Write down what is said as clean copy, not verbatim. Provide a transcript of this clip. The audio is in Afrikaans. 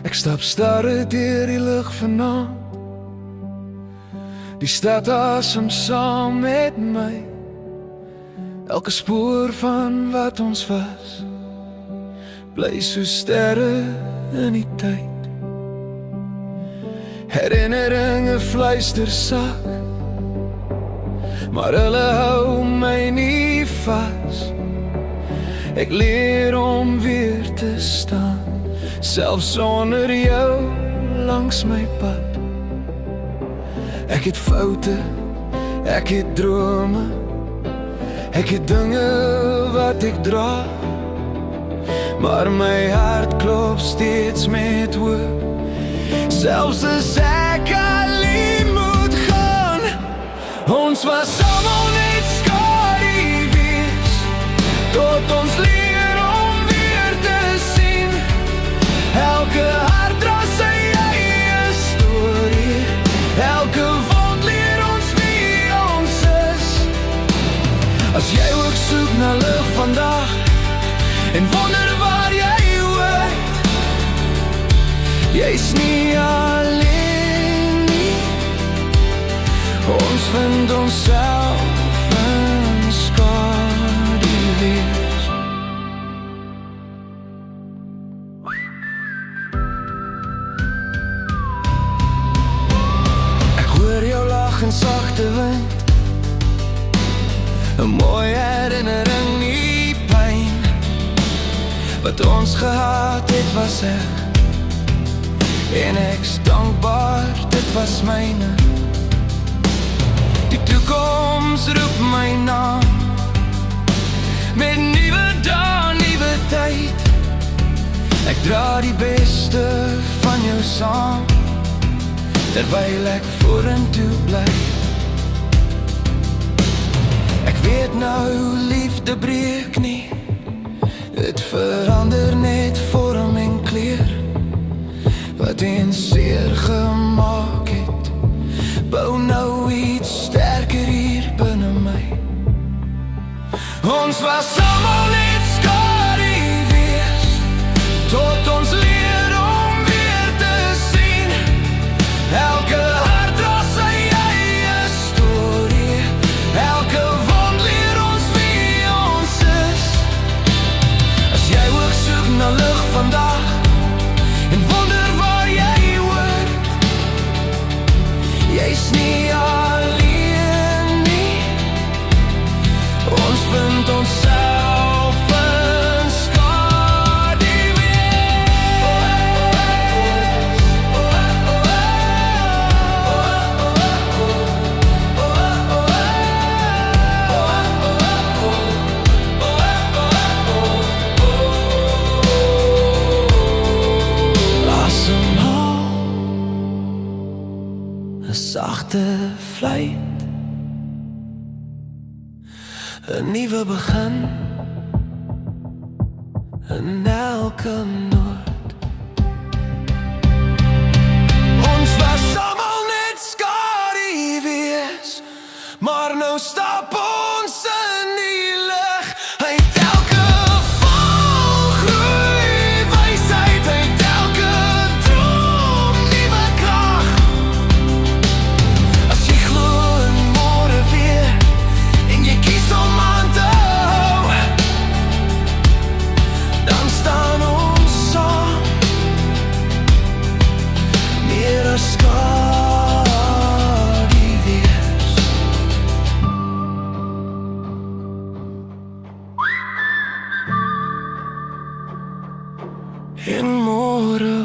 Ek stap starre deur die lug vanaand. Die stad asem saam met my. Elke spoor van wat ons was bly so sterre in die tyd. Herinneringe fluister sak, maar hulle hou my nie vas. Ek leer om weer te staan, selfs sonder jou langs my pad. Ek het foute, ek het drome, ek het dinge wat ek dra, maar my hart klop steeds met hoop, selfs as ek alleen moet gaan. Ons was almal net skadu wees, tot ons leer om weer te sien. Elke hart dra sy eie storie, elke wond leer ons wie ons is. As jy ook soek na lig vandag en wonder waar jy hoort, jy's nie alleen nie. Ons vind onsself in skadu wees. Ek hoor jou lag in sagte wind, 'n mooi herinnering, nie pyn. Wat ons gehad het was reg, en ek's dankbaar dit was myne. Die toekoms roep my naam, met nuwe dae, nuwe tyd. Ek dra die beste van jou saam, terwyl ek vorentoe bly. Ek weet nou liefde breek nie, dit verander net vorm en kleur. Wat eens seer gemaak het, bou nou iets sterker hier binne my. Ons was almal net skadu wees, tot ons leer om weer te sien. Elke hart dra sy eie storie, elke wond leer ons wie ons is. As jy ook soek na lig vandag en wonder waar jy hoort, jy's nie alleen nie. Ons vind onsself in skadu asemhaal, 'n sagte vlieg, 'n nuwe begin in elke noord. Ons was almal net skadu wees, maar nou stap ons in die lig. Uit elke val groei wysheid, uit elke droom nuwe krag. As jy glo in môre weer en jy kies om aan te hou, dan staan ons saam, meer as skadu wees. En môre